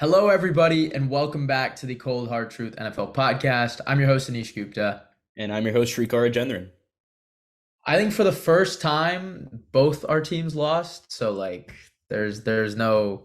Hello, everybody, and welcome back to the Cold Hard Truth NFL podcast. I'm your host, Anish Gupta. And I'm your host, Srikar. I think for the first time, both our teams lost, so there's no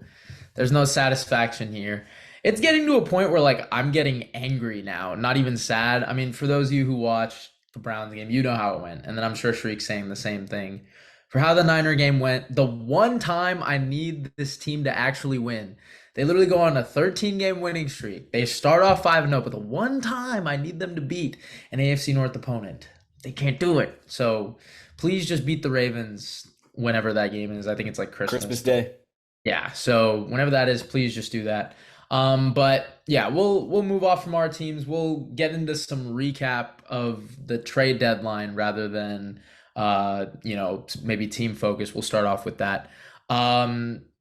satisfaction here. It's getting to a point where I'm getting angry now, not even sad. I mean, for those of you who watched the Browns game, you know how it went, and then I'm sure Shriek's saying the same thing. For how the Niner game went, the one time I need this team to actually win, they literally go on a 13-game winning streak. They start off 5-0, but the one time I need them to beat an AFC North opponent, they can't do it. So please just beat the Ravens whenever that game is. I think it's like Christmas Christmas. Day. Yeah, so whenever that is, please just do that. But yeah, we'll move off from our teams. We'll get into some recap of the trade deadline rather than maybe team focus. We'll start off with that.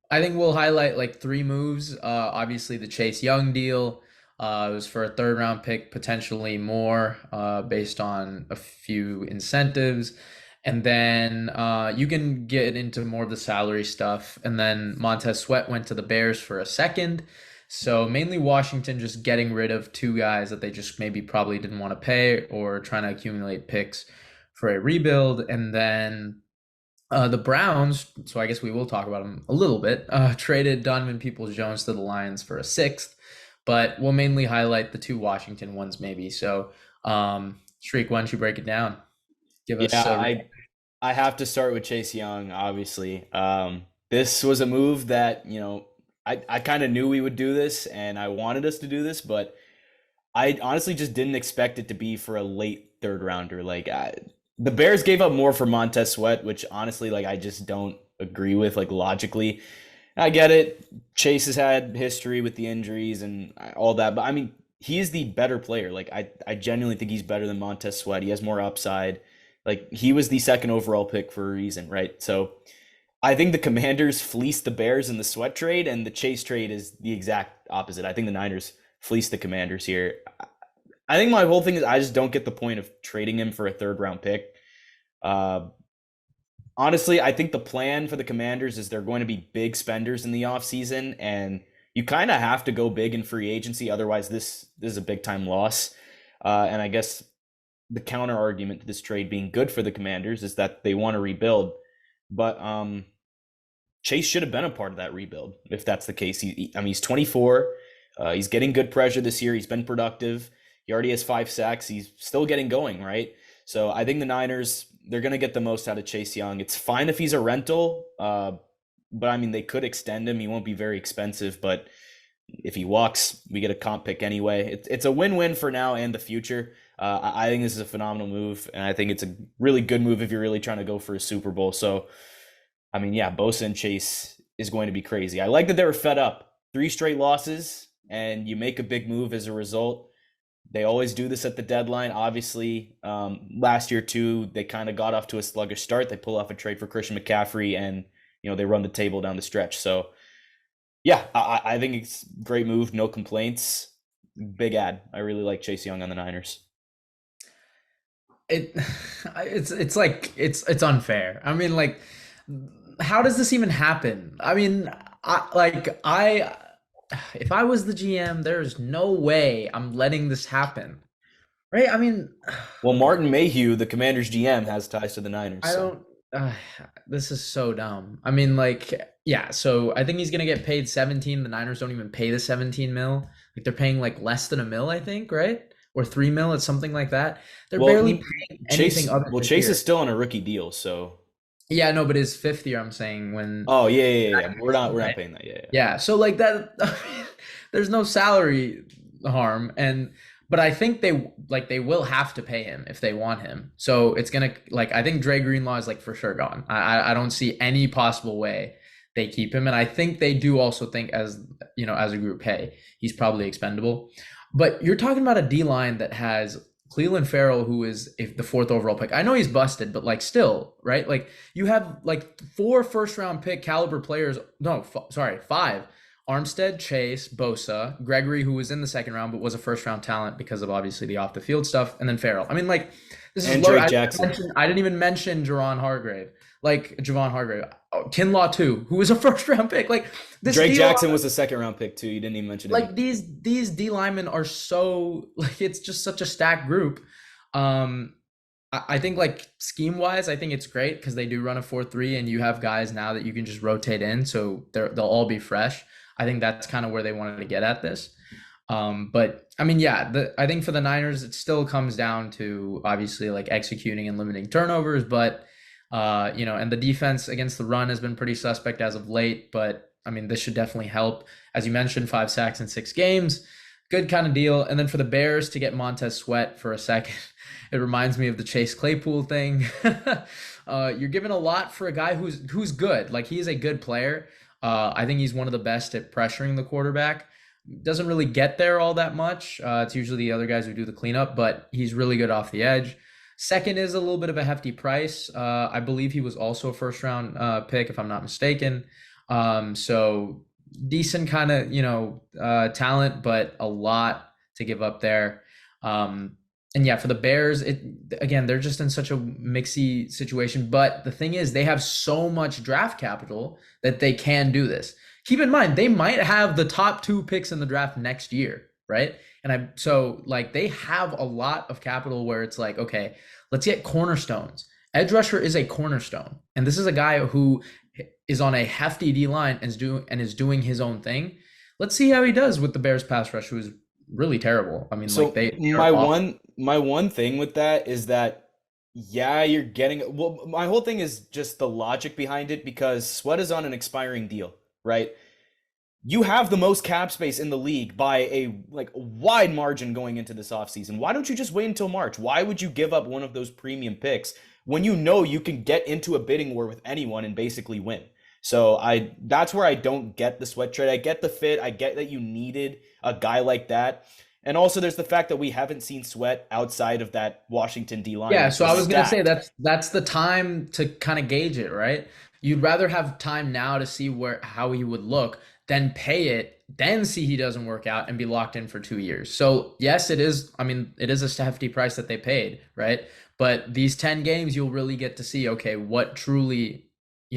I think we'll highlight like three moves. Obviously the Chase Young deal. It was for a third round pick, potentially more, based on a few incentives. And then you can get into more of the salary stuff. And then Montez Sweat went to the Bears for a second. So mainly Washington just getting rid of two guys that they just maybe probably didn't want to pay or trying to accumulate picks for a rebuild. And then the Browns, so I guess we will talk about them a little bit, traded Donovan Peoples-Jones to the Lions for a sixth. But we'll mainly highlight the two Washington ones maybe. So, Shriek, why don't you break it down? Give us Yeah, I have to start with Chase Young, obviously. This was a move that, I kind of knew we would do this and I wanted us to do this, but I honestly just didn't expect it to be for a late third rounder. The Bears gave up more for Montez Sweat, which honestly, I just don't agree with, logically. I get it. Chase has had history with the injuries and all that, but I mean, he is the better player. I genuinely think he's better than Montez Sweat. He has more upside. He was the second overall pick for a reason, right? So I think the Commanders fleeced the Bears in the Sweat trade, and the Chase trade is the exact opposite. I think the Niners fleeced the Commanders here. I think my whole thing is I just don't get the point of trading him for a third round pick. Uh, Honestly, I think the plan for the Commanders is they're going to be big spenders in the offseason, and you kind of have to go big in free agency. Otherwise, this is a big time loss. And I guess the counter argument to this trade being good for the Commanders is that they want to rebuild. But Chase should have been a part of that rebuild if that's the case. I mean, he's 24. He's getting good pressure this year. He's been productive. He already has 5 sacks. He's still getting going, right? So I think the Niners, they're going to get the most out of Chase Young. It's fine if he's a rental, but I mean, they could extend him. He won't be very expensive, but if he walks, we get a comp pick anyway. It's a win-win for now and the future. I think this is a phenomenal move, and I think it's a really good move if you're really trying to go for a Super Bowl. So, I mean, yeah, Bosa and Chase is going to be crazy. I like that they were fed up. 3 straight losses, and you make a big move as a result. They always do this at the deadline. Obviously, last year too, they kind of got off to a sluggish start. They pull off a trade for Christian McCaffrey, and they run the table down the stretch. So, yeah, I think it's a great move. No complaints. Big ad. I really like Chase Young on the Niners. it. It's unfair. I mean, how does this even happen? I mean, I if I was the GM, there's no way I'm letting this happen. Right? I mean, Well, Martin Mayhew, the Commanders GM, has ties to the Niners. I So, don't. Uh, this is so dumb. I mean, yeah. So I think he's gonna get paid 17. The Niners don't even pay the 17 mil. Like they're paying like less than a mil, I think, right? Or 3 mil. It's something like that. They're barely well, paying anything Chase. other Well, than Chase is here. still on a rookie deal. So, Yeah, no, but his fifth year, I'm saying when, oh yeah. We're not right? paying that. Yeah. Yeah. So like that, there's no salary harm, but I think they will have to pay him if they want him. So it's gonna I think Dre Greenlaw is like for sure gone. I don't see any possible way they keep him, and I think they do also think as a group, hey, he's probably expendable. But you're talking about a D line that has Cleveland Farrell, who is the fourth overall pick. I know he's busted, but still, right? You have 4 first round pick caliber players. No, sorry, 5. Armstead, Chase, Bosa, Gregory, who was in the second round but was a first round talent because of obviously the off the field stuff, and then Farrell. I mean, this is And low. Drake Jackson. I didn't even mention Jerron Hargrave. like Javon Hargrave, Kinlaw too, who was a first round pick. Like this Drake deal, Jackson was a second round pick too. You didn't even mention him. like these D linemen are so like it's just such a stacked group. Um, I think like scheme wise, I think it's great because they do run a 4-3 and you have guys now that you can just rotate in, so they'll all be fresh. I think that's kind of where they wanted to get at this. But I mean, yeah, I think for the Niners, it still comes down to obviously like executing and limiting turnovers, but and the defense against the run has been pretty suspect as of late, but I mean, this should definitely help. As you mentioned, 5 sacks in 6 games, good kind of deal. And then for the Bears to get Montez Sweat for a second, it reminds me of the Chase Claypool thing. You're giving a lot for a guy who's good. Like he is a good player. I think he's one of the best at pressuring the quarterback. Doesn't really get there all that much. It's usually the other guys who do the cleanup, but he's really good off the edge. Second is a little bit of a hefty price. I believe he was also a first round pick, if I'm not mistaken. So decent kind of, talent, but a lot to give up there. And yeah, for the Bears, they're just in such a mixy situation. But the thing is, they have so much draft capital that they can do this. Keep in mind, they might have the top 2 picks in the draft next year, right? So they have a lot of capital where it's like, okay, let's get cornerstones. Edge rusher is a cornerstone, and this is a guy who is on a hefty D line and is doing his own thing. Let's see how he does with the Bears pass rush, who is really terrible. I mean, like So they are my awful. one thing with that is that yeah, you're getting well, my whole thing is just the logic behind it because Sweat is on an expiring deal, right? You have the most cap space in the league by a like wide margin going into this offseason. Why don't you just wait until March? Why would you give up one of those premium picks when you know you can get into a bidding war with anyone and basically win? So I that's where I don't get the Sweat trade. I get the fit. I get that you needed a guy like that. And also there's the fact that we haven't seen Sweat outside of that Washington D line, Yeah, which so is I was gonna say stacked. that's the time to kind of gauge it, right? You'd rather have time now to see where how he would look than pay it, then see he doesn't work out and be locked in for 2 years. So yes, it is. I mean, it is a hefty price that they paid, right? But these 10 games, you'll really get to see, okay, what truly,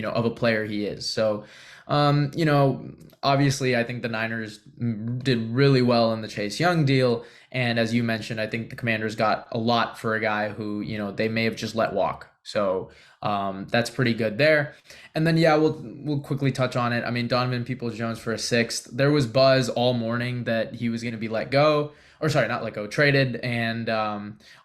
of a player he is. So, um, you know, obviously, I think the Niners did really well in the Chase Young deal. And as you mentioned, I think the Commanders got a lot for a guy who, they may have just let walk. So that's pretty good there. And then yeah, we'll quickly touch on it. I mean, Donovan Peoples-Jones for a sixth. There was buzz all morning that he was going to be let go, or sorry, not let go, traded. And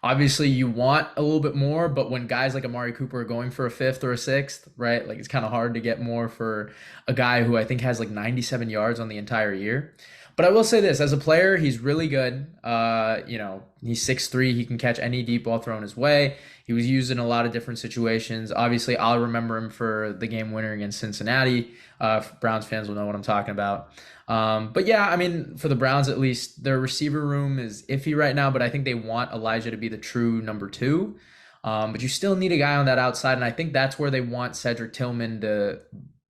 obviously, you want a little bit more, but when guys like Amari Cooper are going for a fifth or a sixth, right? Like it's kind of hard to get more for a guy who I think has like 97 yards on the entire year. But I will say this, as a player, he's really good. He's 6'3", he can catch any deep ball thrown his way. He was used in a lot of different situations. Obviously, I'll remember him for the game winner against Cincinnati. Browns fans will know what I'm talking about. But yeah, I mean, for the Browns at least, their receiver room is iffy right now, but I think they want Elijah to be the true number two. But you still need a guy on that outside, and I think that's where they want Cedric Tillman to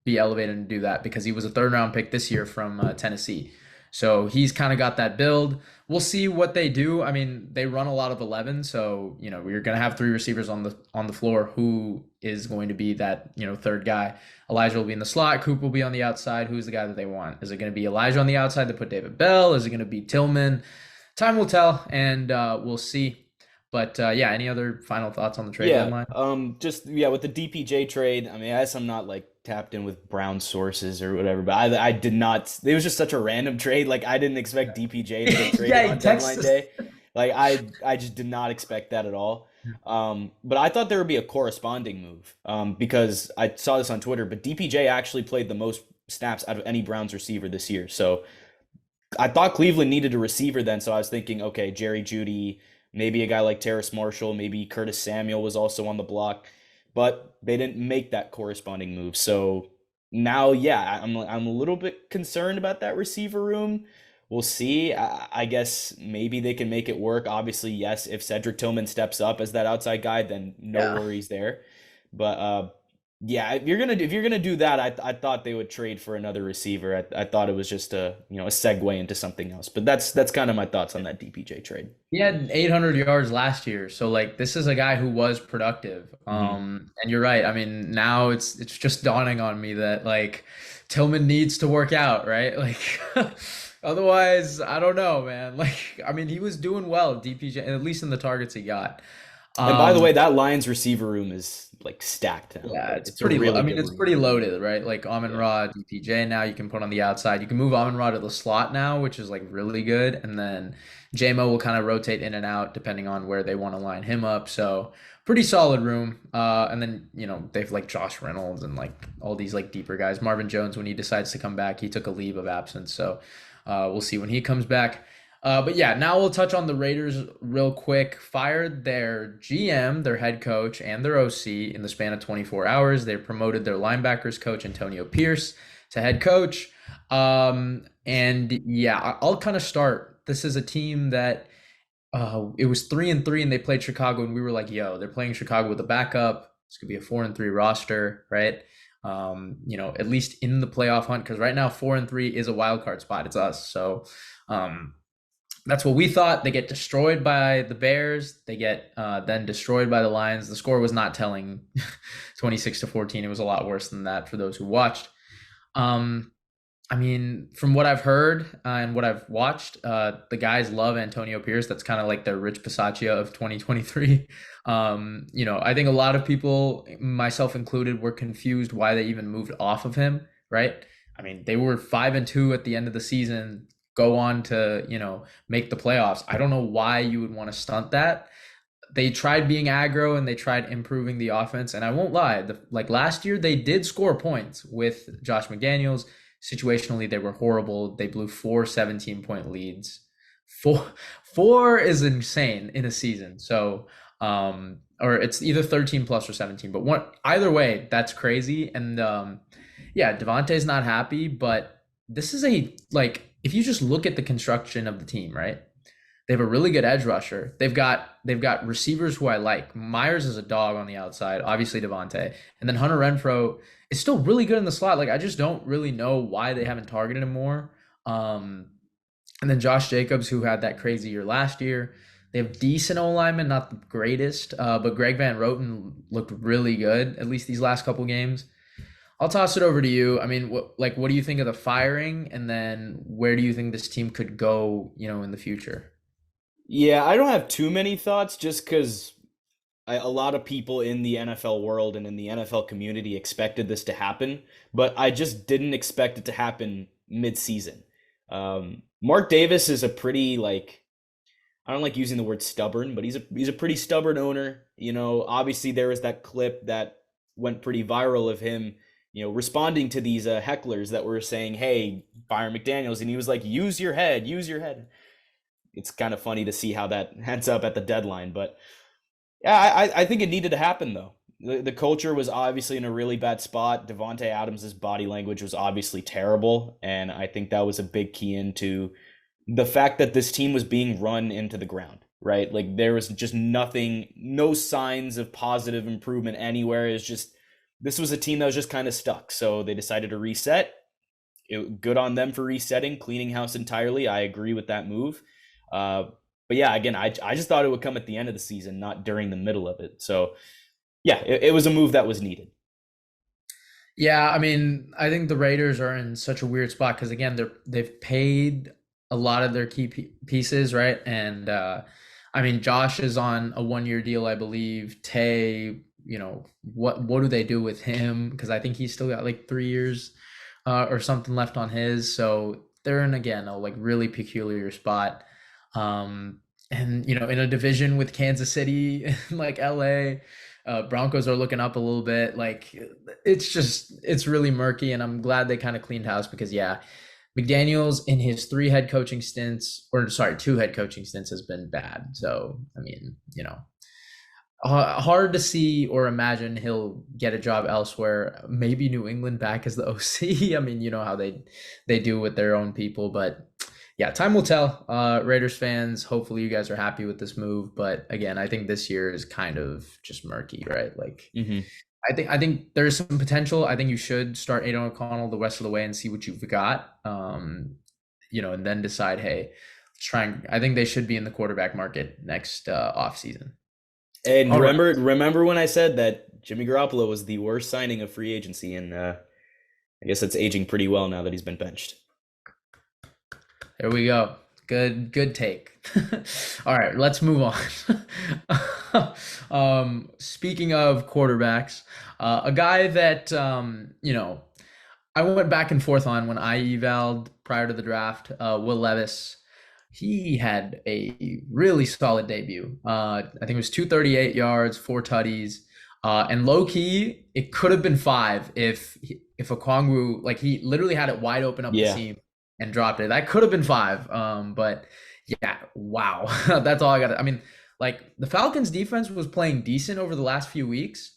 be elevated and do that because he was a third round pick this year from Tennessee. So he's kind of got that build. We'll see what they do. I mean, they run a lot of 11, so we're going to have 3 receivers on the floor. Who is going to be that third guy? Elijah will be in the slot. Coop will be on the outside. Who's the guy that they want? Is it going to be Elijah on the outside to put David Bell? Is it going to be Tillman? Time will tell, and we'll see. But yeah, any other final thoughts on the trade Yeah, deadline? just yeah, with the DPJ trade, I mean, I guess I'm not like tapped in with Brown sources or whatever, but I did not. It was just such a random trade. Like I didn't expect DPJ to get traded Yeah, he on deadline texts us. day. Like I just did not expect that at all. But I thought there would be a corresponding move. Because I saw this on Twitter, but DPJ actually played the most snaps out of any Browns receiver this year. So I thought Cleveland needed a receiver then, so I was thinking, okay, Jerry Judy, maybe a guy like Terrace Marshall, maybe Curtis Samuel was also on the block, but they didn't make that corresponding move. So now, yeah, I'm a little bit concerned about that receiver room. We'll see. I guess maybe they can make it work. Obviously, yes, if Cedric Tillman steps up as that outside guy, then no Yeah. worries there. But Yeah, if you're gonna do that, I thought they would trade for another receiver. I thought it was just a segue into something else. But that's kind of my thoughts on that DPJ trade. He had 800 yards last year, so like this is a guy who was productive. Hmm. And you're right. I mean, now it's just dawning on me that like Tillman needs to work out, right? Like otherwise, I don't know, man. Like I mean, he was doing well, DPJ, at least in the targets he got. And by the Um, way, that Lions receiver room is like stacked now. Yeah, it's It's a pretty. I really mean, good it's room. pretty loaded, right? Like Amon Yeah. Ra, DPJ. Now you can put on the outside. You can move Amon Ra to the slot now, which is like really good. And then JMO will kind of rotate in and out depending on where they want to line him up. So pretty solid room. And then they've like Josh Reynolds and like all these like deeper guys. Marvin Jones, when he decides to come back, he took a leave of absence. So we'll see when he comes back. But yeah, now we'll touch on the Raiders real quick. Fired their GM, their head coach, and their OC in the span of 24 hours. They promoted their linebackers coach, Antonio Pierce, to head coach. And yeah, I'll kind of start. This is a team that it was 3-3, and they played Chicago, and we were like, yo, they're playing Chicago with a backup. This could be a 4-3 roster, right? At least in the playoff hunt, because right now 4-3 is a wild card spot. It's us. So that's what we thought. They get destroyed by the Bears. They get then destroyed by the Lions. The score was not telling, 26-14. It was a lot worse than that for those who watched. Um, I mean, from what I've heard and what I've watched, the guys love Antonio Pierce. That's kind of like the Rich Bisaccia of 2023. I think a lot of people, myself included, were confused why they even moved off of him, right? I mean, they were 5-2 at the end of the season, go on to, make the playoffs. I don't know why you would want to stunt that. They tried being aggro and they tried improving the offense. And I won't lie, like last year, they did score points with Josh McDaniels. Situationally, they were horrible. They blew 4 17-point leads. Four is insane in a season. So, or it's either 13 plus or 17, but either way, that's crazy. And yeah, Devontae's not happy, but this is like, if you just look at the construction of the team, right? They have a really good edge rusher. They've got receivers who I like. Myers is a dog on the outside, obviously Devontae, and then Hunter Renfrow is still really good in the slot. Like I just don't really know why they haven't targeted him more. Um, and then Josh Jacobs, who had that crazy year last year. They have decent O linemen, not the greatest, but Greg Van Roten looked really good at least these last couple games. I'll toss it over to you. I mean, what do you think of the firing, and then where do you think this team could go, in the future? Yeah, I don't have too many thoughts just because a lot of people in the NFL world and in the NFL community expected this to happen, but I just didn't expect it to happen mid-season. Mark Davis is a pretty like I don't like using the word stubborn, but he's a pretty stubborn owner. Obviously there was that clip that went pretty viral of him, responding to these hecklers that were saying, "Hey, fire McDaniels," and he was like, "Use your head, use your head." It's kind of funny to see how that ends up at the deadline, but yeah, I think it needed to happen though. The culture was obviously in a really bad spot. Devonte Adams's body language was obviously terrible, and I think that was a big key into the fact that this team was being run into the ground, right? Like there was just nothing, no signs of positive improvement anywhere. It's just this was a team that was just kind of stuck. So they decided to reset. Good on them for resetting, cleaning house entirely. I agree with that move. Uh, but yeah, again, I just thought it would come at the end of the season, not during the middle of it. So yeah, it was a move that was needed. Yeah, I mean, I think the Raiders are in such a weird spot because again, they've paid a lot of their key pieces, right? And I mean, Josh is on a 1 year deal, I believe. Tay, what do they do with him? Because I think he's still got like 3 years or something left on his. So they're in again a like really peculiar spot. And in a division with Kansas City, like LA, Broncos are looking up a little bit. Like it's really murky, and I'm glad they kind of cleaned house because yeah, McDaniels in his 3 head coaching stints, or sorry, 2 head coaching stints has been bad. So I mean, hard to see or imagine he'll get a job elsewhere. Maybe New England back as the OC. I mean, you know how they do with their own people, but yeah, time will tell. Raiders fans, hopefully you guys are happy with this move, but again, I think this year is kind of just murky, right? Like Hmm. I think there's some potential. I think you should start Aiden O'Connell the rest of the way and see what you've got. And then decide, hey, let's try and I think they should be in the quarterback market next off season. And All right. remember when I said that Jimmy Garoppolo was the worst signing of free agency, and I guess it's aging pretty well now that he's been benched. There we go. Good take. All right, let's move on. Speaking of quarterbacks, a guy that I went back and forth on when I evaled prior to the draft, Will Levis. He had a really solid debut. I think it was 238 yards, four tutties. And low key, it could have been five if Okongwu, like, he literally had it wide open up the Yeah. seam and dropped it. That could have been five. But yeah, wow. That's all I got. I mean, like, the Falcons defense was playing decent over the last few weeks.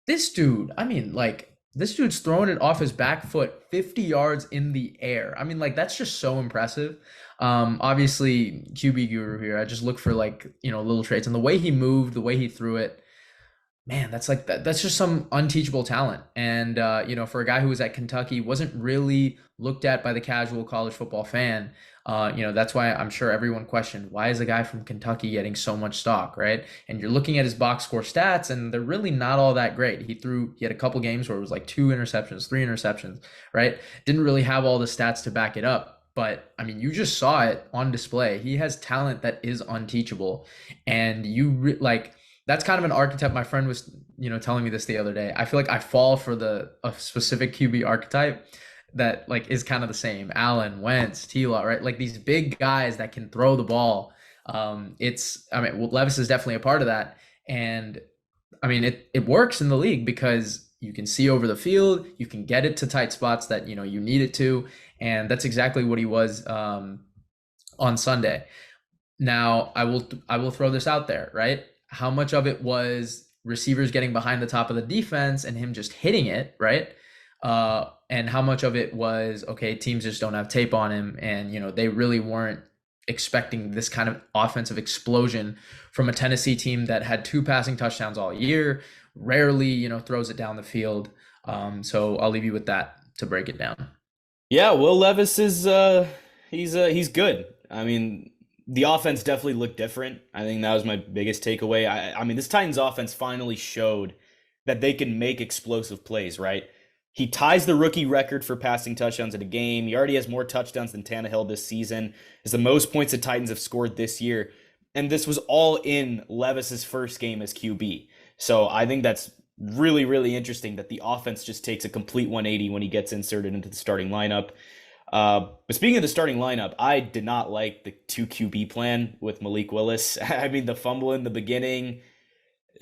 This dude, I mean, like, this dude's throwing it off his back foot 50 yards in the air. I mean, like, that's just so impressive. Obviously, QB guru here. I just look for, like, little traits, and the way he moved, the way he threw it, man, that's just some unteachable talent. And for a guy who was at Kentucky, wasn't really looked at by the casual college football fan. That's why I'm sure everyone questioned, why is a guy from Kentucky getting so much stock, right? And you're looking at his box score stats, and they're really not all that great. He had a couple games where it was like two interceptions, three interceptions, right? Didn't really have all the stats to back it up. But I mean, you just saw it on display. He has talent that is unteachable, and like, that's kind of an archetype. My friend was, telling me this the other day. I feel like I fall for a specific QB archetype that, like, is kind of the same. Allen, Wentz, T-Law, right? Like, these big guys that can throw the ball. Levis is definitely a part of that. And I mean, it works in the league because you can see over the field, you can get it to tight spots that, you need it to. And that's exactly what he was on Sunday. Now, I will throw this out there, right? How much of it was receivers getting behind the top of the defense and him just hitting it, right? And how much of it was, okay, teams just don't have tape on him, and they really weren't expecting this kind of offensive explosion from a Tennessee team that had two passing touchdowns all year, rarely, throws it down the field. So I'll leave you with that to break it down. Yeah, Will Levis is he's good. I mean, the offense definitely looked different. I think that was my biggest takeaway. I mean, this Titans offense finally showed that they can make explosive plays, right? He ties the rookie record for passing touchdowns in a game. He already has more touchdowns than Tannehill this season. It's the most points the Titans have scored this year. And this was all in Levis's first game as QB. So I think that's really, really interesting that the offense just takes a complete 180 when he gets inserted into the starting lineup. But speaking of the starting lineup, I did not like the two QB plan with Malik Willis. I mean, the fumble in the beginning,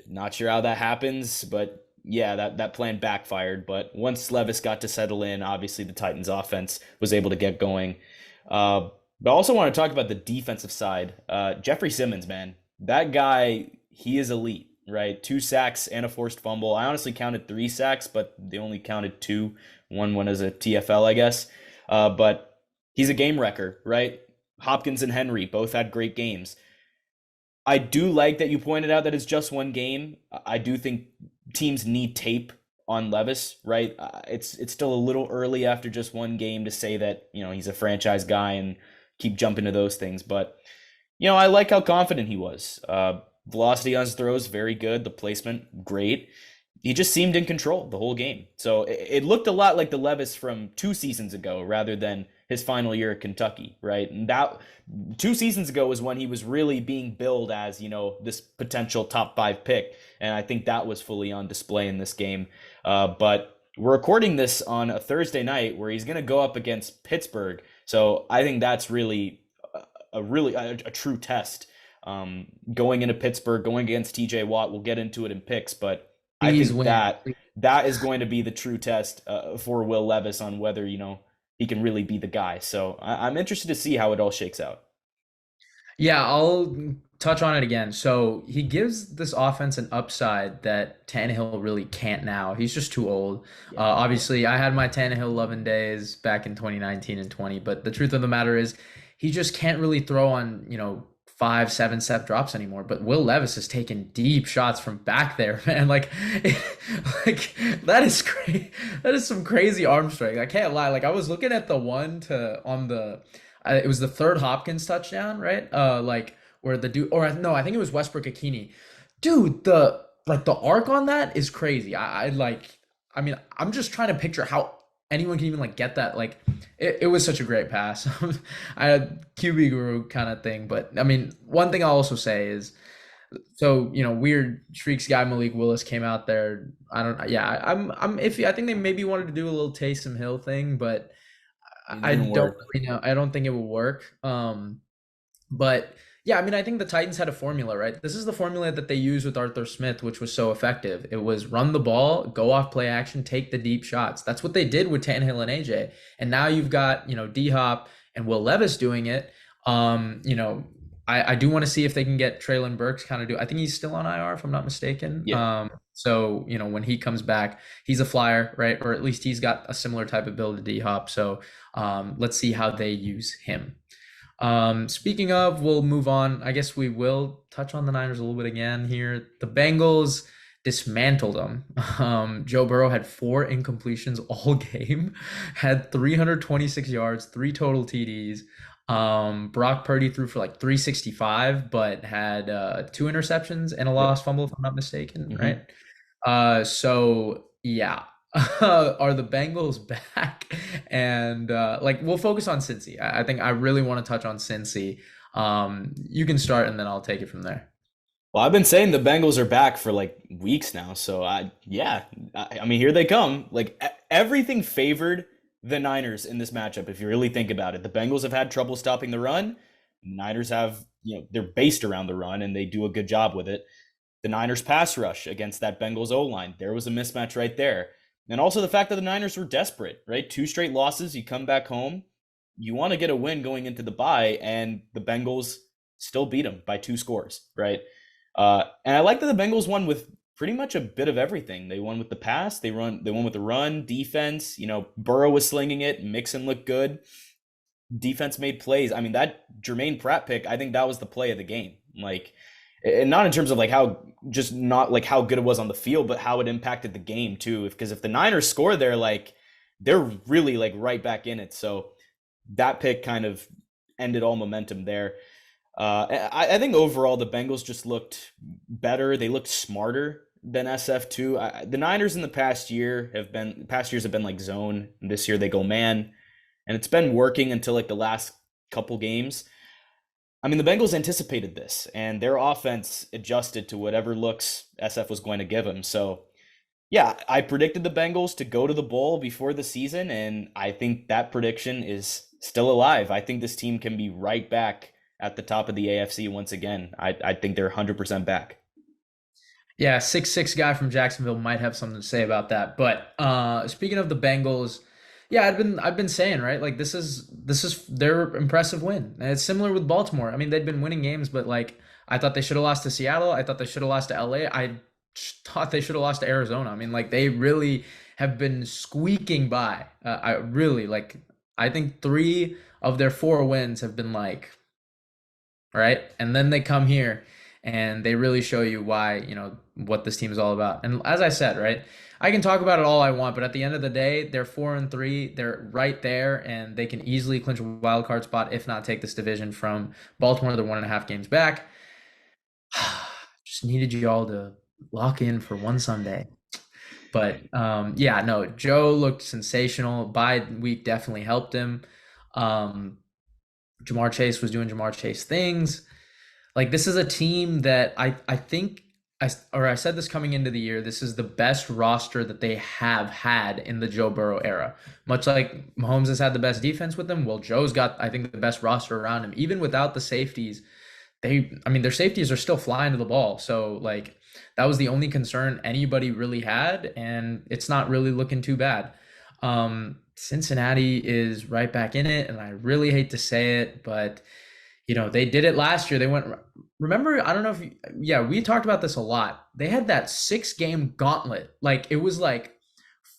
not sure how that happens, but yeah, that plan backfired. But once Levis got to settle in, obviously the Titans offense was able to get going. But I also want to talk about the defensive side. Jeffrey Simmons, man, that guy, he is elite, right? Two sacks and a forced fumble. I honestly counted three sacks, but they only counted two. One as a TFL, I guess. But he's a game wrecker, right? Hopkins and Henry both had great games. I do like that you pointed out that it's just one game. I do think teams need tape on Levis, right? It's still a little early after just one game to say that, he's a franchise guy and keep jumping to those things. But, I like how confident he was. Velocity on his throws, very good. The placement, great. He just seemed in control the whole game. So it looked a lot like the Levis from 2 seasons ago rather than his final year at Kentucky, right? And that 2 seasons ago was when he was really being billed as, this potential top 5 pick. And I think that was fully on display in this game. But we're recording this on a Thursday night where he's going to go up against Pittsburgh. So I think that's really a true test. Going into Pittsburgh, going against TJ Watt, we'll get into it in picks, but I Please think win. that is going to be the true test for Will Levis on whether he can really be the guy. So I'm interested to see how it all shakes out. Yeah, I'll touch on it again. So he gives this offense an upside that Tannehill really can't now. He's just too old. Yeah. Obviously, I had my Tannehill loving days back in 2019 and 20, but the truth of the matter is he just can't really throw on, 5, 7 step drops anymore. But Will Levis is taking deep shots from back there, man. Like, like that is great. That is some crazy arm strength. I can't lie. Like I was looking at the one to on the, it was the third Hopkins touchdown, right? Like where the dude, or no, I think it was Westbrook Akini. Dude, the arc on that is crazy. I like. I mean, I'm just trying to picture how anyone can even like get that. Like, it was such a great pass. I had QB guru kind of thing, but I mean, one thing I'll also say is, so weird streaks guy Malik Willis came out there. I don't, yeah, I'm iffy. I think they maybe wanted to do a little Taysom Hill thing, but It I didn't don't work. really know. I don't think it will work. But yeah, I mean, I think the Titans had a formula, right? This is the formula that they used with Arthur Smith, which was so effective. It was run the ball, go off play action, take the deep shots. That's what they did with Tannehill and AJ. And now you've got, D Hop and Will Levis doing it. I do want to see if they can get Traylon Burks kind of do. I think he's still on IR, if I'm not mistaken. Yeah. So, when he comes back, he's a flyer, right? Or at least he's got a similar type of build to D Hop. So let's see how they use him. Speaking of, we'll move on. I guess we will touch on the Niners a little bit again here. The Bengals dismantled them. Joe Burrow had 4 incompletions all game, had 326 yards, 3 total TDs. Brock Purdy threw for like 365, but had 2 interceptions and a Yep. lost fumble, if I'm not mistaken, Hmm. right? So yeah. Are the Bengals back? And like we'll focus on Cincy. I think I really want to touch on Cincy. You can start and then I'll take it from there. Well, I've been saying the Bengals are back for like weeks now, so yeah, I mean here they come. Like everything favored the Niners in this matchup. If you really think about it, the Bengals have had trouble stopping the run. Niners have, they're based around the run and they do a good job with it. The Niners pass rush against that Bengals O line, there was a mismatch right there. And also the fact that the Niners were desperate, right? 2 straight losses, you come back home, you want to get a win going into the bye, and the Bengals still beat them by 2 scores, right? And I like that the Bengals won with pretty much a bit of everything. They won with the pass, they won with the run, defense. Burrow was slinging it, Mixon looked good, defense made plays. I mean, that Jermaine Pratt pick, I think that was the play of the game. Like, and not in terms of like how just not like how good it was on the field, but how it impacted the game too. Because if the Niners score there, like they're really like right back in it. So that pick kind of ended all momentum there. I think overall the Bengals just looked better. They looked smarter than SF2. The Niners in the past years have been like zone. This year they go man, and it's been working until like the last couple games. I mean, the Bengals anticipated this, and their offense adjusted to whatever looks SF was going to give them. So, yeah, I predicted the Bengals to go to the bowl before the season, and I think that prediction is still alive. I think this team can be right back at the top of the AFC once again. I think they're 100% back. Yeah, 6'6" guy from Jacksonville might have something to say about that. But speaking of the Bengals, yeah, I've been saying, right? Like this is their impressive win. And it's similar with Baltimore. I mean, they'd been winning games, but like I thought they should have lost to Seattle. I thought they should have lost to LA. I thought they should have lost to Arizona. I mean, like they really have been squeaking by. I really like I think 3 of their 4 wins have been like, right? And then they come here and they really show you why, what this team is all about. And as I said, right, I can talk about it all I want, but at the end of the day, they're 4-3. They're right there, and they can easily clinch a wild card spot, if not take this division from Baltimore. They're 1.5 games back. Just needed you all to lock in for one Sunday. But yeah, no, Joe looked sensational. Bye week definitely helped him. Um, Jamar Chase was doing Jamar Chase things. Like this is a team that I think I said this coming into the year, this is the best roster that they have had in the Joe Burrow era. Much like Mahomes has had the best defense with them, well, Joe's got I think the best roster around him. Even without the safeties, I mean their safeties are still flying to the ball. So like that was the only concern anybody really had, and it's not really looking too bad. Cincinnati is right back in it, and I really hate to say it, but they did it last year. They went, remember, I don't know if, yeah, we talked about this a lot. They had that 6 game gauntlet. Like it was like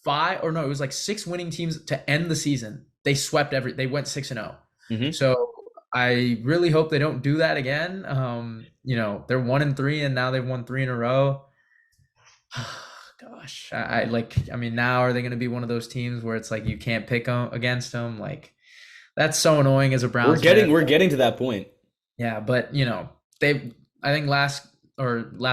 it was like 6 winning teams to end the season. They went 6-0. Hmm. So I really hope they don't do that again. They're 1-3 and now they've won three in a row. Gosh, I like. I mean, now are they going to be one of those teams where it's like you can't pick against them? Like that's so annoying as a We're Browns getting fan. we're getting to that point. Yeah, but they I think last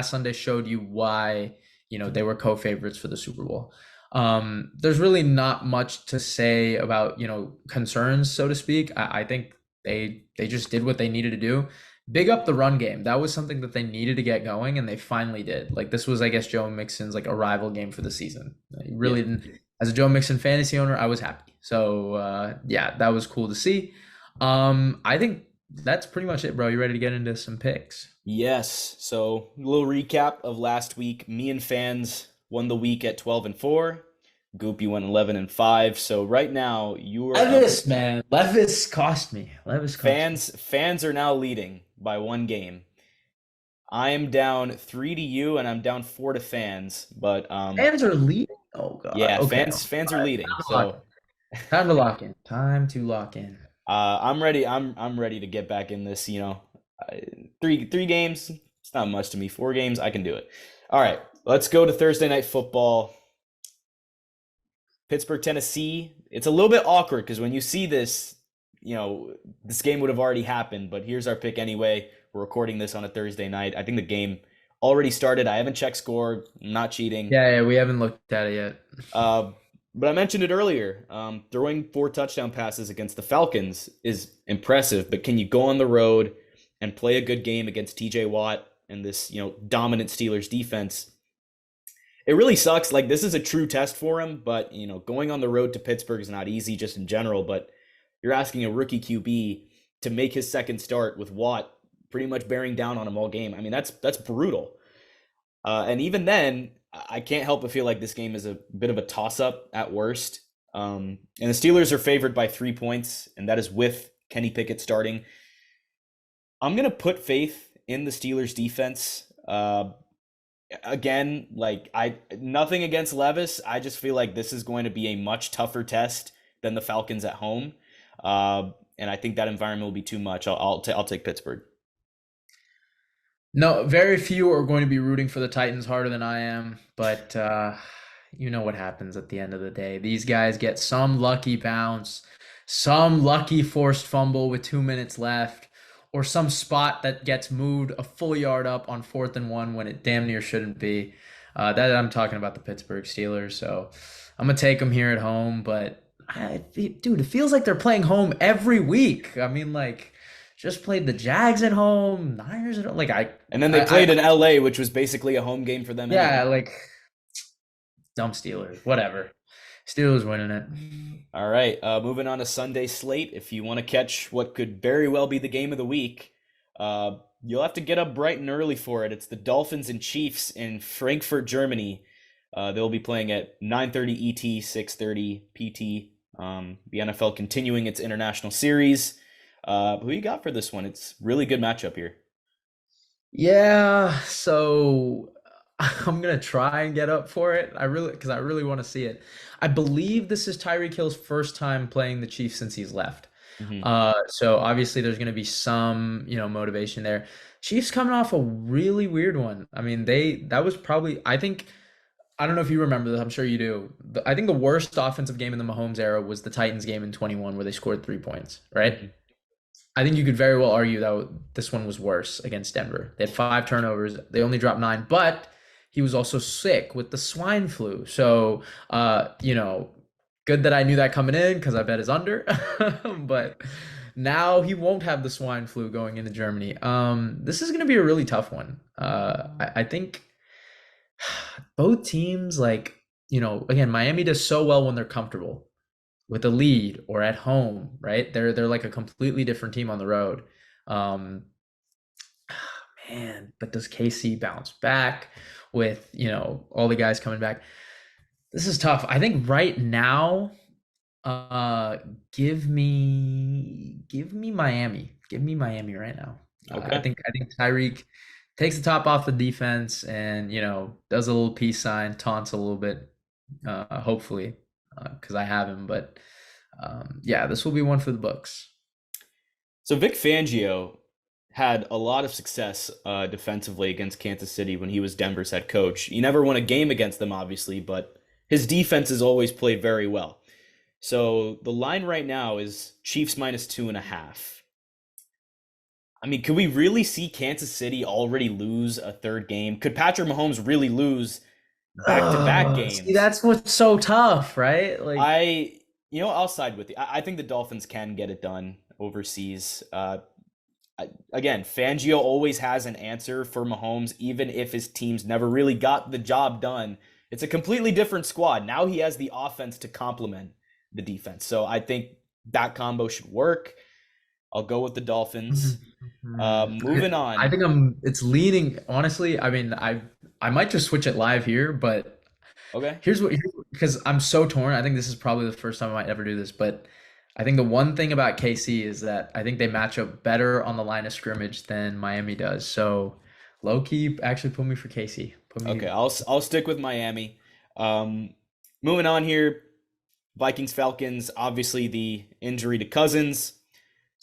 Sunday showed you why, they were co-favorites for the Super Bowl. There's really not much to say about, concerns, so to speak. I think they just did what they needed to do. Big up the run game. That was something that they needed to get going, and they finally did. Like this was, I guess, Joe Mixon's like arrival game for the season. He Yeah. really didn't. As a Joe Mixon fantasy owner, I was happy. So yeah, that was cool to see. I think that's pretty much it, bro. You ready to get into some picks? Yes. So, a little recap of last week. Me and fans won the week at 12-4. Goopy went 11-5. So right now you are up. Levis, man. Levis cost me. Levis cost me. Fans are now leading by one game. I am down 3 to you and I'm down 4 to fans, but Fans are leading. Oh god. yeah, Okay. fans All are right. leading. So Time to lock in. Time to lock in. I'm ready. I'm ready to get back in this. Uh, three games. It's not much to me. 4 games, I can do it. All right, let's go to Thursday night football. Pittsburgh, Tennessee. It's a little bit awkward because when you see this, this game would have already happened. But here's our pick anyway. We're recording this on a Thursday night. I think the game already started. I haven't checked score. I'm not cheating. Yeah, we haven't looked at it yet. Uh, but I mentioned it earlier. Throwing 4 touchdown passes against the Falcons is impressive. But can you go on the road and play a good game against T.J. Watt and this dominant Steelers defense? It really sucks. Like this is a true test for him. But going on the road to Pittsburgh is not easy, just in general. But you're asking a rookie QB to make his second start with Watt pretty much bearing down on him all game. I mean, that's brutal. And even then, I can't help but feel like this game is a bit of a toss-up at worst. And the Steelers are favored by 3 points, and that is with Kenny Pickett starting. I'm gonna put faith in the Steelers defense. Again, like I nothing against Levis. I just feel like this is going to be a much tougher test than the Falcons at home. And I think that environment will be too much. I'll take Pittsburgh. No, very few are going to be rooting for the Titans harder than I am, but you know what happens at the end of the day. These guys get some lucky bounce, some lucky forced fumble with 2 minutes left, or some spot that gets moved a full yard up on 4th and 1 when it damn near shouldn't be. That I'm talking about the Pittsburgh Steelers, so I'm gonna take them here at home, but dude, it feels like they're playing home every week. I mean, like just played the Jags at home, Niners at home. Like And then they played in LA, which was basically a home game for them yeah, anyway. like dumb Steelers, whatever. Steelers winning it. All right, moving on to Sunday slate. If you want to catch what could very well be the game of the week, you'll have to get up bright and early for it. It's the Dolphins and Chiefs in Frankfurt, Germany. They'll be playing at 9:30 ET, 6:30 PT. The NFL continuing its international series. Who you got for this one? It's really good matchup here. Yeah, so I'm gonna try and get up for it. Because I really want to see it. I believe this is Tyreek Hill's first time playing the Chiefs since he's left. Hmm. So obviously there's gonna be some, motivation there. Chiefs coming off a really weird one. I mean, that was probably I don't know if you remember this. I'm sure you do. I think the worst offensive game in the Mahomes era was the Titans game in 21 where they scored 3 points, right? Hmm. I think you could very well argue that this one was worse against Denver. They had 5 turnovers. They only dropped 9, but he was also sick with the swine flu. So, good that I knew that coming in because I bet is under. But now he won't have the swine flu going into Germany. This is going to be a really tough one. I think both teams, like, again, Miami does so well when they're comfortable with a lead or at home, right? They're like a completely different team on the road. Um, man, but does KC bounce back with, all the guys coming back? This is tough. I think right now, give me Miami. Give me Miami right now. I Okay. think Tyreek takes the top off the defense and, does a little peace sign, taunts a little bit, hopefully, because I have him. But yeah, this will be one for the books. So Vic Fangio had a lot of success defensively against Kansas City when he was Denver's head coach. He never won a game against them, obviously, but his defense has always played very well. So the line right now is Chiefs minus 2.5. I mean, could we really see Kansas City already lose a third game? Could Patrick Mahomes really lose back-to-back See, games? that's what's so tough, right? Like, I'll side with you. I think the Dolphins can get it done overseas. Again, Fangio always has an answer for Mahomes, even if his teams never really got the job done. It's a completely different squad. Now he has the offense to complement the defense. So I think that combo should work. I'll go with the Dolphins. okay, Moving I on. think it's leaning, honestly. I mean, I might just switch it live here, but Okay. because I'm so torn. I think this is probably the first time I might ever do this, but I think the one thing about KC is that I think they match up better on the line of scrimmage than Miami does. So low key, actually put me for KC. Put Okay. me. I'll stick with Miami. Um, moving on here. Vikings Falcons. Obviously, the injury to Cousins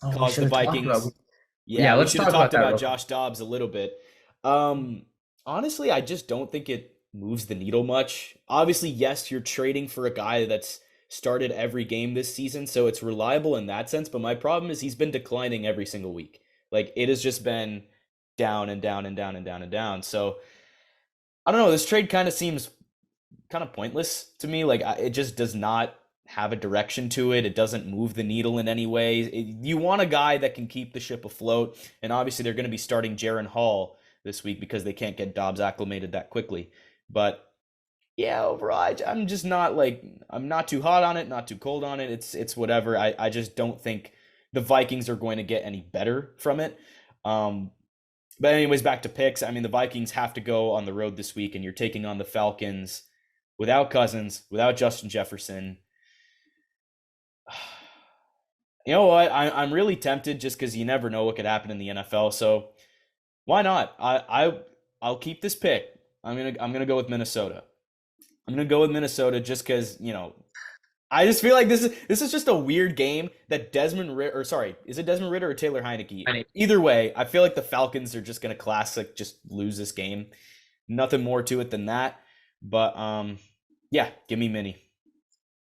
Oh, we caused should the have talked about. Vikings. Yeah, Yeah, we let's should have talk about talked that about real quick. Josh Dobbs a little bit. Um, Honestly, I just don't think it moves the needle much. Obviously, yes, you're trading for a guy that's started every game this season, so it's reliable in that sense. But my problem is he's been declining every single week. Like it has just been down and down and down and down and down. So I don't know. This trade kind of seems kind of pointless to me. Like it just does not have a direction to it. It doesn't move the needle in any way. You want a guy that can keep the ship afloat, and obviously they're going to be starting Jaron Hall this week because they can't get Dobbs acclimated that quickly. But yeah, overall, I'm just not like I'm not too hot on it, not too cold on it. It's whatever. I just don't think the Vikings are going to get any better from it. Um, but anyways, back to picks. I mean, the Vikings have to go on the road this week, and you're taking on the Falcons without Cousins, without Justin Jefferson. You know what? I'm really tempted just because you never know what could happen in the NFL. So why not? I'll keep this pick. I'm gonna go with Minnesota. I'm gonna go with Minnesota just because I just feel like this is just a weird game that Desmond Ritter, or sorry, is it Desmond Ritter or Taylor Heineke? Either way, I feel like the Falcons are just gonna classic just lose this game. Nothing more to it than that. But yeah, give me Mini.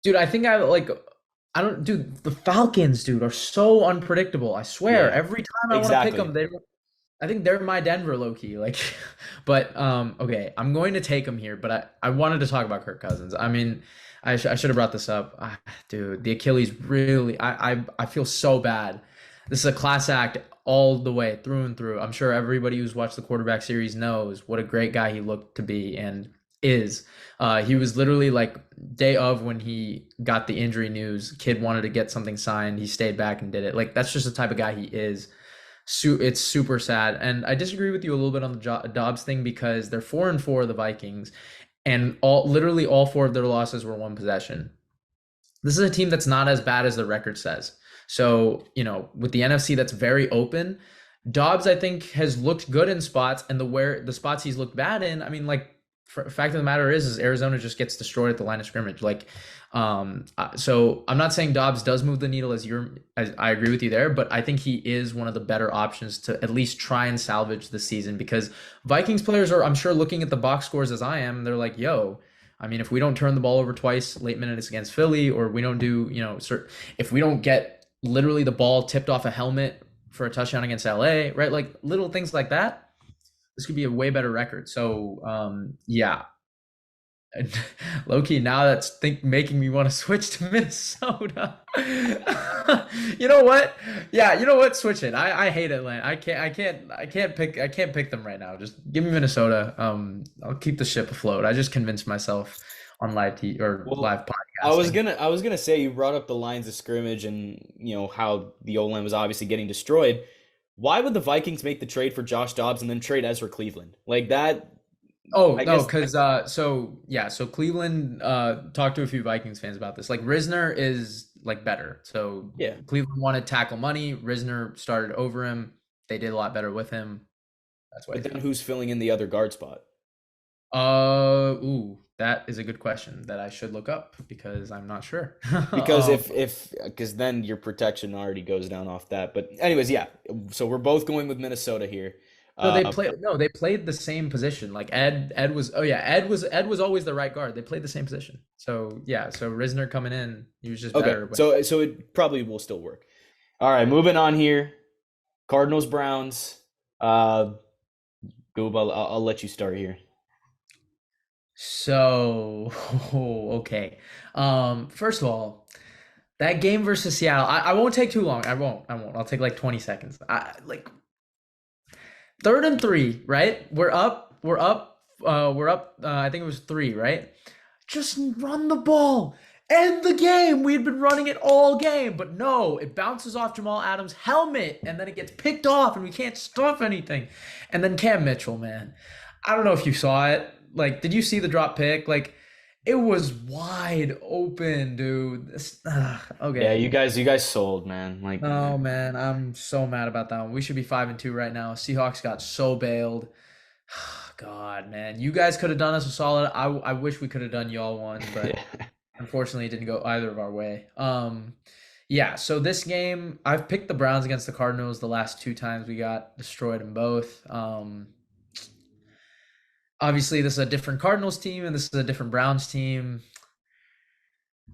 Dude, I think I don't dude, the Falcons, dude, are so unpredictable. I swear, Yeah, every time I want to pick exactly. them, I think they're my Denver low key. Like, but okay, I'm going to take them here. But I wanted to talk about Kirk Cousins. I mean, I should have brought this up, dude. The Achilles really. I feel so bad. This is a class act all the way through and through. I'm sure everybody who's watched the quarterback series knows what a great guy he looked to be and is. He was literally like day of when he got the injury news. Kid wanted to get something signed. He stayed back and did it. Like that's just the type of guy he is. It's super sad, and I disagree with you a little bit on the Dobbs thing because they're 4-4 the Vikings, and literally all four of their losses were one possession. This is a team that's not as bad as the record says. So, with the NFC that's very open, Dobbs I think has looked good in spots, and the spots he's looked bad in, I mean, like fact of the matter is Arizona just gets destroyed at the line of scrimmage. Like, so I'm not saying Dobbs does move the needle as I agree with you there, but I think he is one of the better options to at least try and salvage the season because Vikings players are, I'm sure, looking at the box scores as I am. They're like, yo, I mean, if we don't turn the ball over twice late minutes against Philly, or we don't do, if we don't get literally the ball tipped off a helmet for a touchdown against LA, right? Like little things like that, this could be a way better record. So, yeah, low key, now that's making me want to switch to Minnesota. You know what? Yeah, you know what? Switch it. I hate Atlanta. I can't pick them right now. Just give me Minnesota. I'll keep the ship afloat. I just convinced myself on live t or Well, live podcasting. I was gonna say you brought up the lines of scrimmage and how the O line was obviously getting destroyed. Why would the Vikings make the trade for Josh Dobbs and then trade Ezra Cleveland like that? Oh I no, guess because so yeah, so Cleveland talked to a few Vikings fans about this. Like Risner is like better. So yeah. Cleveland wanted tackle money. Risner started over him. They did a lot better with him. That's why But he's then gone. who's filling in the other guard spot? Ooh. That is a good question that I should look up because I'm not sure. Because if because then your protection already goes down off that. But anyways, yeah. So we're both going with Minnesota here. No, Uh, they played the same position. Like Ed was Ed was always the right guard. They played the same position. So yeah, so Risner coming in, he was just okay, better. But so it probably will still work. All right, moving on here. Cardinals Browns. Uh, Goob, I'll let you start here. so okay. First of all, that game versus Seattle, I won't take too long. I won't. I'll take like 20 seconds. Third and three, right? We're up. I think it was three, right? Just run the ball. End the game. We had been running it all game, but no, it bounces off Jamal Adams' helmet and then it gets picked off and we can't stuff anything. And then Cam Mitchell, man. I don't know if you saw it. Like, did you see the drop pick? Like, it was wide open, dude. Yeah, Okay. you guys sold, man. Like, Oh man, I'm so mad about that one. We should be 5-2 right now. Seahawks got so bailed. God, man, you guys could have done us a solid. I wish we could have done y'all one, but unfortunately, it didn't go either of our way. Yeah. So this game, I've picked the Browns against the Cardinals the last two times we got destroyed in both. Obviously, this is a different Cardinals team and this is a different Browns team.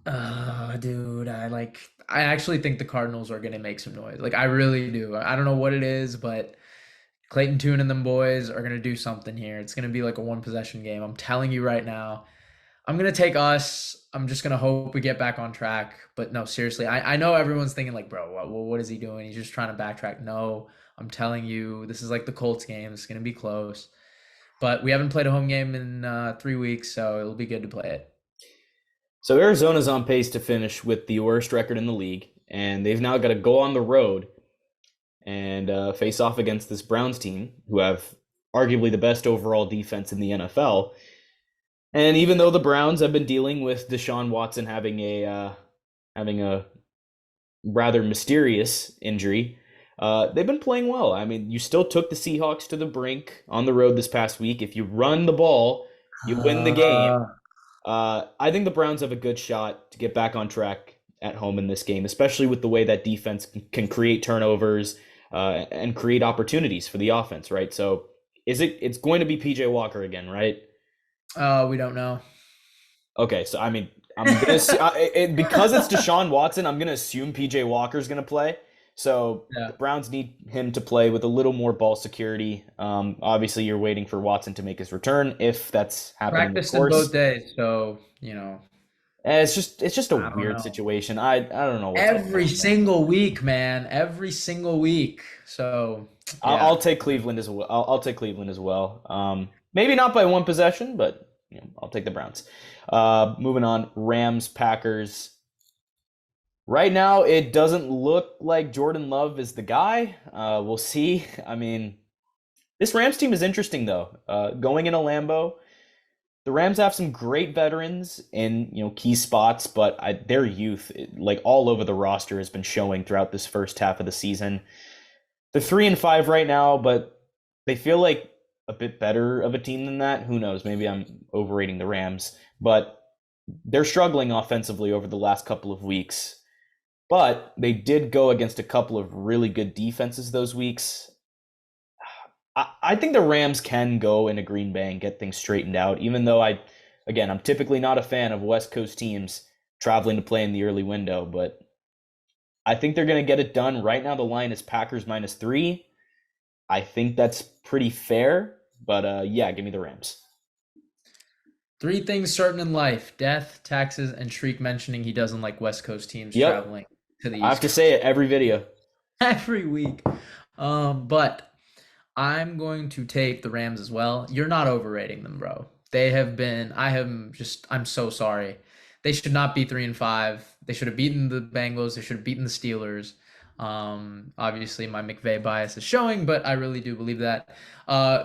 Dude, I actually think the Cardinals are gonna make some noise. Like I really do. I don't know what it is, but Clayton Tune and them boys are gonna do something here. It's gonna be like a one possession game. I'm telling you right now. I'm gonna take us. I'm just gonna hope we get back on track. But no, seriously, I know everyone's thinking like, bro, what is he doing? He's just trying to backtrack. No, I'm telling you, this is like the Colts game. It's gonna be close. But we haven't played a home game in 3 weeks, so it'll be good to play it. so Arizona's on pace to finish with the worst record in the league, and they've now got to go on the road and face off against this Browns team, who have arguably the best overall defense in the NFL. And even though the Browns have been dealing with Deshaun Watson having a rather mysterious injury, they've been playing well. I mean, you still took the Seahawks to the brink on the road this past week. If you run the ball, you win the game. Uh, I think the Browns have a good shot to get back on track at home in this game, especially with the way that defense can create turnovers and create opportunities for the offense, right? So it's going to be PJ Walker again, right? we don't know. Okay, so I mean, I'm gonna because it's Deshaun Watson, I'm gonna assume PJ Walker's gonna play. So Yeah. the Browns need him to play with a little more ball security. Obviously, you're waiting for Watson to make his return, if that's happening, of Practiced in course. both days, so It's just a I don't weird know. situation. I don't know what's going Every on there. single week, man. Every single week. So I'll yeah. take Cleveland as well. I'll take Cleveland as well. Maybe not by one possession, but I'll take the Browns. Moving on, Rams Packers. Right now, it doesn't look like Jordan Love is the guy. We'll see. I mean, this Rams team is interesting though. Going in a Lambeau, the Rams have some great veterans in key spots, but their youth, like all over the roster, has been showing throughout this first half of the season. They're 3-5 right now, but they feel like a bit better of a team than that. Who knows? Maybe I'm overrating the Rams, but they're struggling offensively over the last couple of weeks. But they did go against a couple of really good defenses those weeks. I think the Rams can go into Green Bay and get things straightened out, even though again, I'm typically not a fan of West Coast teams traveling to play in the early window, but I think they're going to get it done. Right now, the line is Packers -3. I think that's pretty fair, but yeah, give me the Rams. Three things certain in life: death, taxes, and Shriek mentioning he doesn't like West Coast teams Yep, traveling to the I have East to say Coast it every video. every week. But I'm going to take the Rams as well. You're not overrating them, bro. They have been, I'm so sorry. They should not be 3-5. They should have beaten the Bengals. They should have beaten the Steelers. Obviously my McVay bias is showing, but I really do believe that.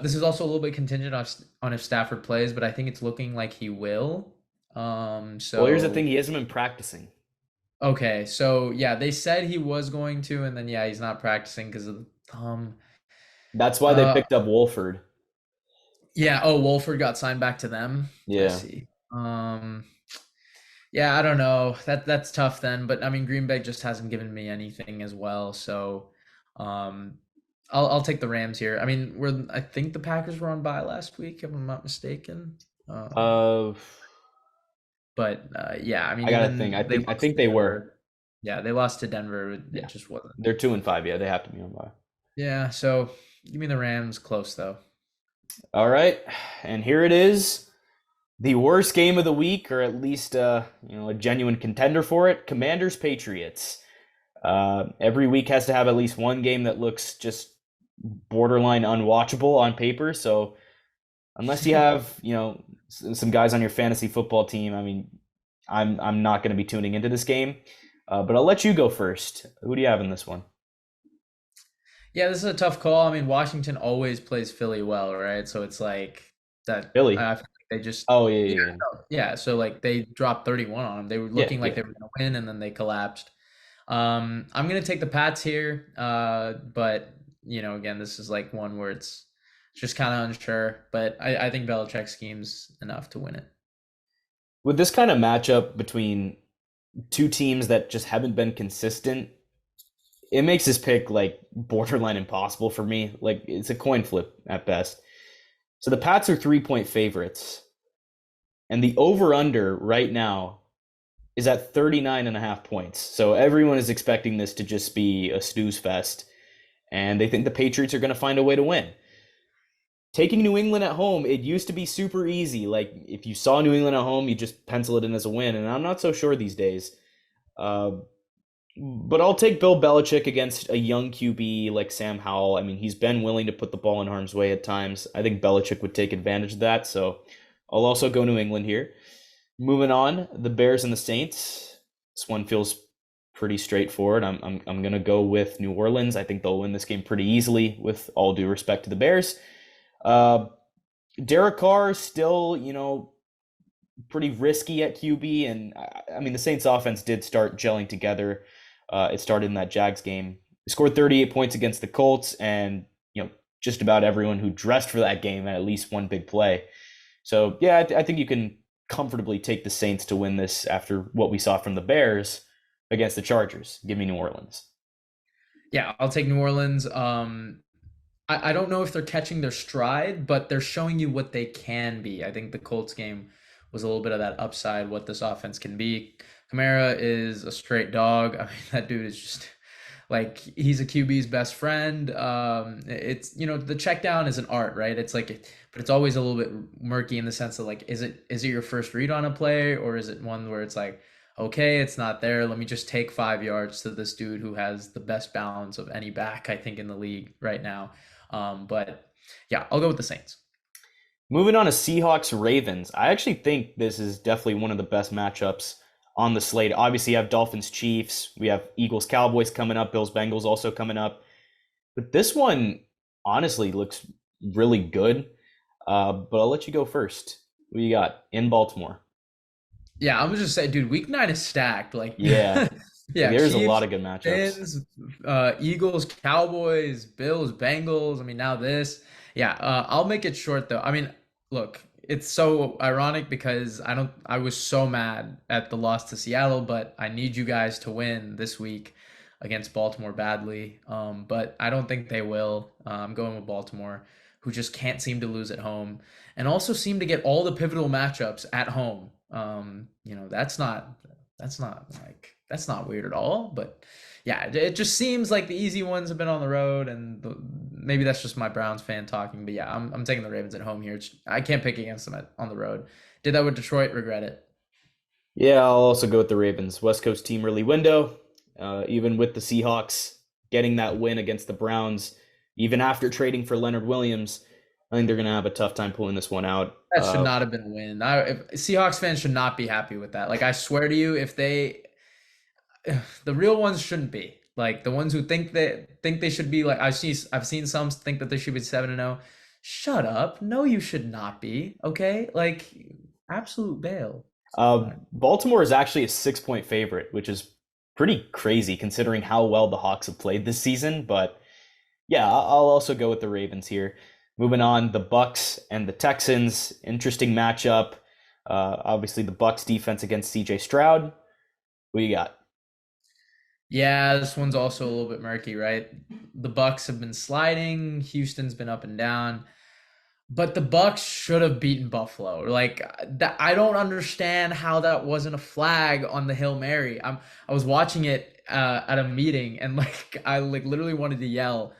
This is also a little bit contingent on if Stafford plays, but I think it's looking like he will. Well, here's the So thing: he hasn't been practicing. okay, so yeah, they said he was going to, and then yeah, he's not practicing because of the thumb. That's why they Uh, picked up Wolford. Yeah. Oh, Wolford got signed back to them. I Yeah. see. Um, yeah, I don't know. That's tough then. But I mean, Green Bay just hasn't given me anything as well. So, um, I'll take the Rams here. I mean, I think the Packers were on bye last week, if I'm not mistaken. Um, Uh, but yeah, I mean, I gotta think. even I they think I lost think to they were. Denver. Yeah, they lost to Denver. It Yeah, just wasn't. they're 2-5. Yeah, they have to be on bye. Yeah, so give me the Rams close though. All right, and here it is, the worst game of the week, or at least a genuine contender for it. Commanders Patriots. Every week has to have at least one game that looks just borderline unwatchable on paper. So unless you have some guys on your fantasy football team, I mean, I'm not going to be tuning into this game. But I'll let you go first. Who do you have in this one? Yeah, this is a tough call. I mean, Washington always plays Philly well, right? So it's like that. Philly. I feel like they just, Oh yeah, yeah, yeah, yeah. no, yeah. So like they dropped 31 on them. They were Yeah, looking like yeah. they were going to win, and then they collapsed. I'm gonna take the Pats here, but again, this is like one where it's just kind of unsure. But I think Belichick schemes enough to win it. With this kind of matchup between two teams that just haven't been consistent, it makes this pick like borderline impossible for me. Like it's a coin flip at best. So the Pats are 3-point favorites, and the over under right now is at 39 and a half points. So everyone is expecting this to just be a snooze fest, and they think the Patriots are going to find a way to win. Taking New England at home, it used to be super easy. Like if you saw New England at home, you just pencil it in as a win, and I'm not so sure these days. Uh, but I'll take Bill Belichick against a young QB like Sam Howell. I mean, he's been willing to put the ball in harm's way at times. I think Belichick would take advantage of that. So I'll also go New England here. Moving on, the Bears and the Saints. This one feels pretty straightforward. I'm gonna go with New Orleans. I think they'll win this game pretty easily, with all due respect to the Bears. Uh, Derek Carr still, pretty risky at QB, and I mean the Saints offense did start gelling together. It started in that Jags game. They scored 38 points against the Colts, and just about everyone who dressed for that game had at least one big play. So yeah, I think you can comfortably take the Saints to win this after what we saw from the Bears against the Chargers. Give me New Orleans. Yeah, I'll take New Orleans. I don't know if they're catching their stride, but they're showing you what they can be. I think the Colts game was a little bit of that upside, what this offense can be. Kamara is a straight dog. I mean, that dude is just like he's a QB's best friend. It's the check down is an art, right? It's like, but it's always a little bit murky in the sense of like, is it your first read on a play, or is it one where it's like, okay, it's not there. Let me just take 5 yards to this dude who has the best balance of any back I think in the league right now. But yeah, I'll go with the Saints. Moving on to Seahawks Ravens. I actually think this is definitely one of the best matchups on the slate. Obviously, you have Dolphins Chiefs. We have Eagles Cowboys coming up. Bills Bengals also coming up. But this one honestly looks really good. But I'll let you go first. What you got in Baltimore? Yeah, I'm just say, dude, week 9 is stacked. Like, Yeah, yeah, there's a lot Chiefs, of good matchups. Fins, Eagles, Cowboys, Bills, Bengals. I mean, now this. Yeah, I'll make it short though. I mean, look, it's so ironic because I was so mad at the loss to Seattle, but I need you guys to win this week against Baltimore badly. But I don't think they will. I'm going with Baltimore, who just can't seem to lose at home and also seem to get all the pivotal matchups at home. That's not weird at all. But yeah, it just seems like the easy ones have been on the road, and maybe that's just my Browns fan talking. But yeah, I'm taking the Ravens at home here. I can't pick against them on the road. Did that with Detroit, regret it. Yeah, I'll also go with the Ravens. West Coast team early window. Even with the Seahawks getting that win against the Browns, even after trading for Leonard Williams, I think they're going to have a tough time pulling this one out. That should not have been a win. Seahawks fans should not be happy with that. Like I swear to you, if they the real ones shouldn't be. Like the ones who think they should be like I've seen some think that they should be 7-0. Shut up. No, you should not be. Okay? Like absolute bail. Baltimore is actually a 6-point favorite, which is pretty crazy considering how well the Hawks have played this season. But yeah, I'll also go with the Ravens here. Moving on, the Bucks and the Texans. Interesting matchup. Obviously, the Bucks defense against C.J. Stroud. Who you got? Yeah, this one's also a little bit murky, right? The Bucks have been sliding, Houston's been up and down. But the Bucks should have beaten Buffalo. Like that, I don't understand how that wasn't a flag on the Hail Mary. I was watching it at a meeting and like I like literally wanted to yell.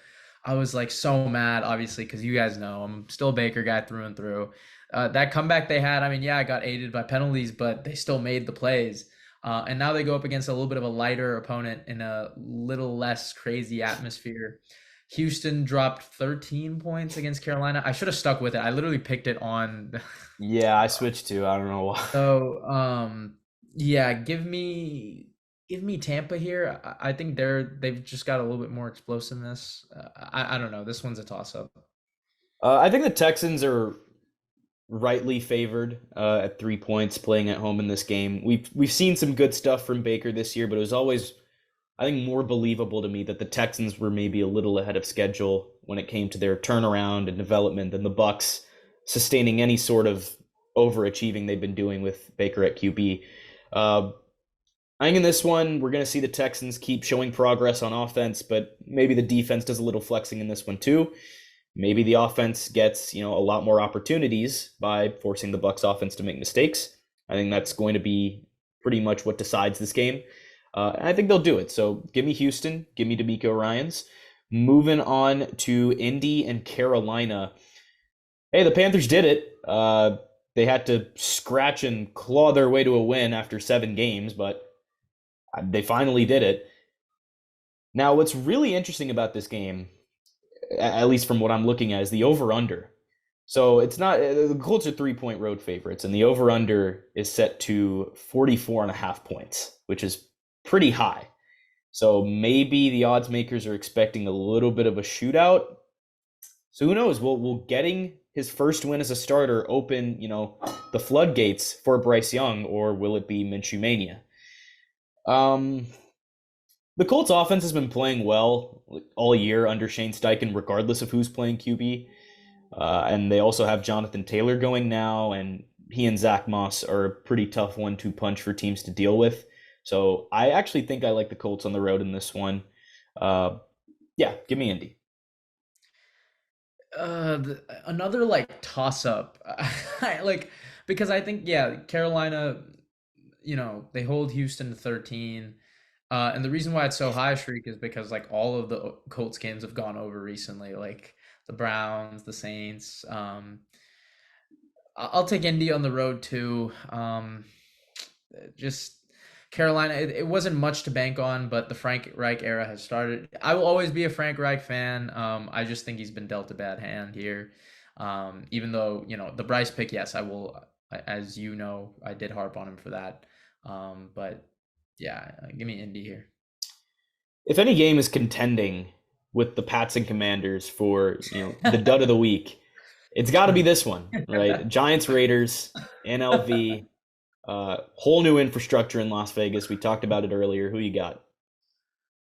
I was like so mad, obviously, because you guys know I'm still a Baker guy through and through. That comeback they had, I mean, yeah, I got aided by penalties, but they still made the plays. And now they go up against a little bit of a lighter opponent in a little less crazy atmosphere. Houston dropped 13 points against Carolina. I should have stuck with it. I literally picked it on. Yeah, I switched to. I don't know why. So, yeah, give me Tampa here. I think they've just got a little bit more explosiveness. I don't know. This one's a toss up. I think the Texans are rightly favored at 3 points playing at home in this game. We've seen some good stuff from Baker this year, but it was always, I think, more believable to me that the Texans were maybe a little ahead of schedule when it came to their turnaround and development than the Bucks sustaining any sort of overachieving they've been doing with Baker at QB. I think in this one, we're going to see the Texans keep showing progress on offense, but maybe the defense does a little flexing in this one too. Maybe the offense gets, a lot more opportunities by forcing the Bucks offense to make mistakes. I think that's going to be pretty much what decides this game. And I think they'll do it. So give me Houston, give me DeMeco Ryans. Moving on to Indy and Carolina. Hey, the Panthers did it. They had to scratch and claw their way to a win after 7 games, but they finally did it. Now, what's really interesting about this game, at least from what I'm looking at, is the over-under. So it's not, the Colts are 3-point road favorites, and the over-under is set to 44.5 points, which is pretty high. So maybe the odds makers are expecting a little bit of a shootout. So who knows? Will getting his first win as a starter open, the floodgates for Bryce Young, or will it be Minshew mania? The Colts offense has been playing well all year under Shane Steichen, regardless of who's playing QB. And they also have Jonathan Taylor going now, and he and Zach Moss are a pretty tough 1-2 punch for teams to deal with. So I actually think I like the Colts on the road in this one. Yeah, give me Indy. Another like toss up. Like because I think yeah, Carolina, they hold Houston to 13. And the reason why it's so high, Shriek, is because like all of the Colts games have gone over recently, like the Browns, the Saints. I'll take Indy on the road too. Just Carolina, it wasn't much to bank on, but the Frank Reich era has started. I will always be a Frank Reich fan. I just think he's been dealt a bad hand here. Even though, the Bryce pick, yes, I will, as you know, I did harp on him for that. But yeah, give me Indy here. If any game is contending with the Pats and Commanders for, the dud of the week, it's got to be this one, right? Giants Raiders, NLV, whole new infrastructure in Las Vegas. We talked about it earlier. Who you got?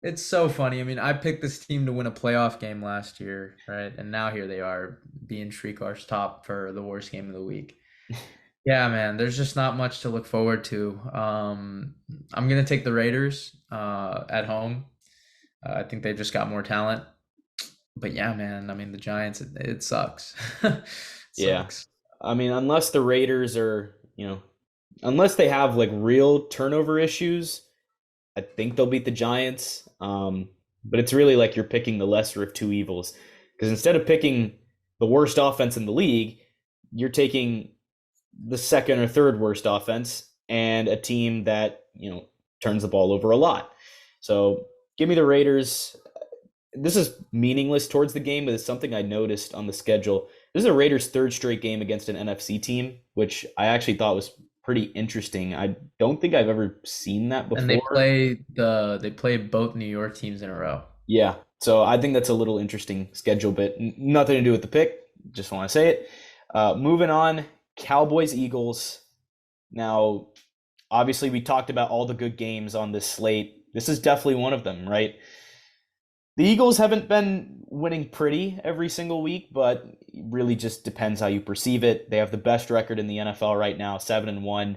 It's so funny. I mean, I picked this team to win a playoff game last year, right? And now here they are being Shrikar's top for the worst game of the week. Yeah, man, there's just not much to look forward to. I'm gonna take the Raiders at home. I think they've just got more talent. But yeah, man, I mean the Giants, it sucks. It Yeah. sucks. I mean, unless the Raiders are, unless they have like real turnover issues, I think they'll beat the Giants. But it's really like you're picking the lesser of two evils. Because instead of picking the worst offense in the league, you're taking the second or third worst offense and a team that, turns the ball over a lot. So give me the Raiders. This is meaningless towards the game, but it's something I noticed on the schedule. This is a Raiders' third straight game against an NFC team, which I actually thought was pretty interesting. I don't think I've ever seen that And they before. play both New York teams in a row. Yeah, so I think that's a little interesting schedule, but nothing to do with the pick. Just want to say it. Moving on, Cowboys Eagles. Now, obviously, we talked about all the good games on this slate. This is definitely one of them, right? The Eagles haven't been winning pretty every single week, but it really just depends how you perceive it. They have the best record in the NFL right now, 7-1.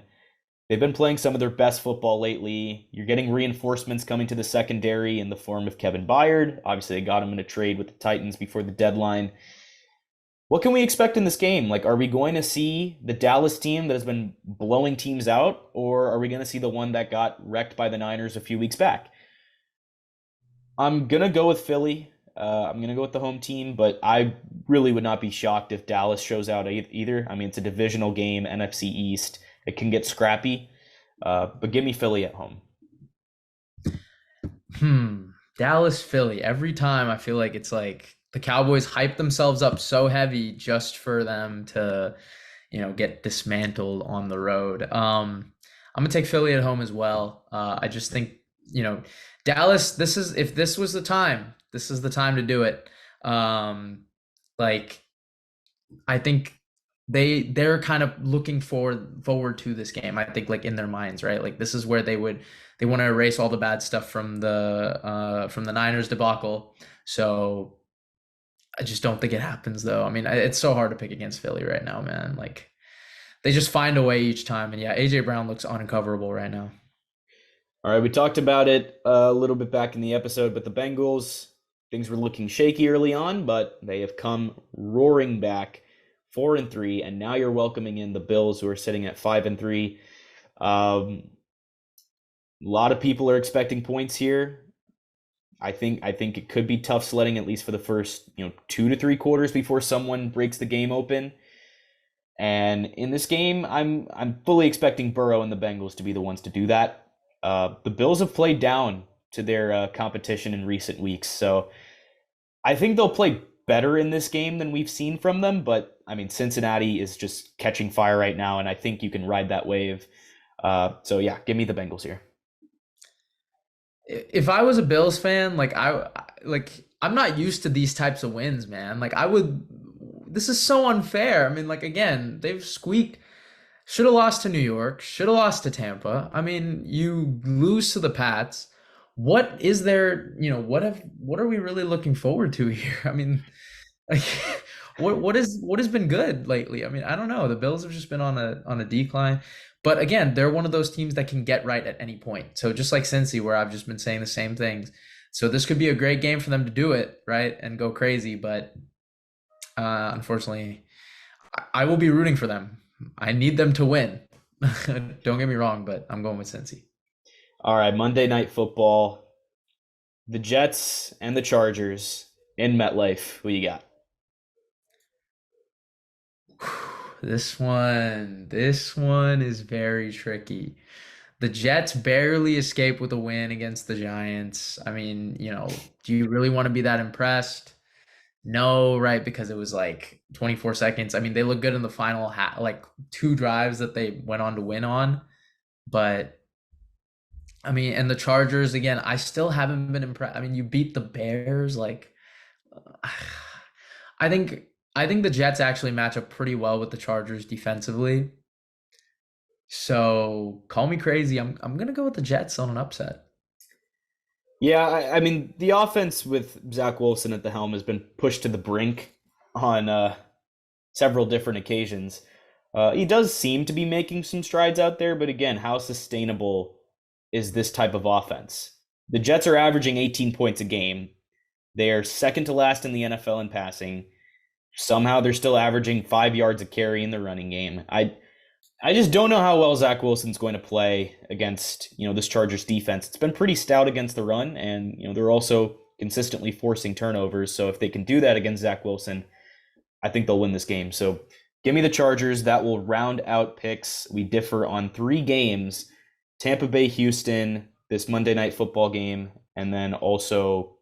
They've been playing some of their best football lately. You're getting reinforcements coming to the secondary in the form of Kevin Byard. Obviously, they got him in a trade with the Titans before the deadline. What can we expect in this game? Like, are we going to see the Dallas team that has been blowing teams out, or are we going to see the one that got wrecked by the Niners a few weeks back? I'm going to go with Philly. I'm going to go with the home team, but I really would not be shocked if Dallas shows out either. I mean, it's a divisional game, NFC East. It can get scrappy, but give me Philly at home. Dallas, Philly. Every time I feel like it's like the Cowboys hype themselves up so heavy just for them to, get dismantled on the road. I'm gonna take Philly at home as well. I just think, you know, Dallas, if this was the time, this is the time to do it. Like I think they're kind of looking forward to this game. I think like in their minds, right? Like this is where they want to erase all the bad stuff from the Niners debacle. So I just don't think it happens though. I mean, it's so hard to pick against Philly right now, man. Like they just find a way each time. And yeah, AJ Brown looks uncoverable right now. All right, we talked about it a little bit back in the episode, but the Bengals, things were looking shaky early on, but they have come roaring back, 4-3, and now you're welcoming in the Bills, who are sitting at 5-3. A lot of people are expecting points here. I think it could be tough sledding at least for the first 2 to 3 quarters before someone breaks the game open. And in this game, I'm fully expecting Burrow and the Bengals to be the ones to do that. The Bills have played down to their competition in recent weeks, so I think they'll play better in this game than we've seen from them. But I mean, Cincinnati is just catching fire right now, and I think you can ride that wave. So yeah, give me the Bengals here. If I was a Bills fan, I'm not used to these types of wins, man. Like I would this is so unfair. I mean, like again, they've squeaked. Should have lost to New York. Should have lost to Tampa. I mean, you lose to the Pats. What is there, what are we really looking forward to here? I mean, like what has been good lately? I mean, I don't know. The Bills have just been on a decline. But again, they're one of those teams that can get right at any point. So just like Cincy, where I've just been saying the same things. So this could be a great game for them to do it, right? And go crazy. But unfortunately, I will be rooting for them. I need them to win. Don't get me wrong, but I'm going with Cincy. All right, Monday Night Football, the Jets and the Chargers in MetLife. Who you got? This one is very tricky. The Jets barely escaped with a win against the Giants. I mean, do you really want to be that impressed? No, right? Because it was like 24 seconds. I mean, they look good in the final like two drives that they went on to win on. But I mean, and the Chargers again, I still haven't been impressed. I mean, you beat the Bears. Like, I think I think the Jets actually match up pretty well with the Chargers defensively. So call me crazy. I'm gonna go with the Jets on an upset. Yeah, I mean, the offense with Zach Wilson at the helm has been pushed to the brink on several different occasions. He does seem to be making some strides out there, but again, how sustainable is this type of offense? The Jets are averaging 18 points a game. They are second to last in the NFL in passing. Somehow they're still averaging 5 yards a carry in the running game. I just don't know how well Zach Wilson's going to play against, this Chargers defense. It's been pretty stout against the run, and, they're also consistently forcing turnovers. So if they can do that against Zach Wilson, I think they'll win this game. So give me the Chargers. That will round out picks. We differ on 3 games: Tampa Bay, Houston, this Monday Night Football game, and then also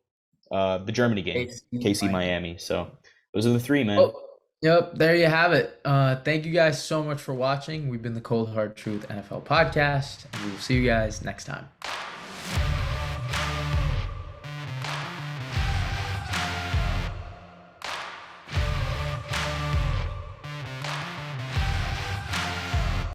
the Germany game, KC, Miami. So those are the 3, man. Oh, yep, there you have it. Thank you guys so much for watching. We've been the Cold Hard Truth NFL podcast, and we will see you guys next time.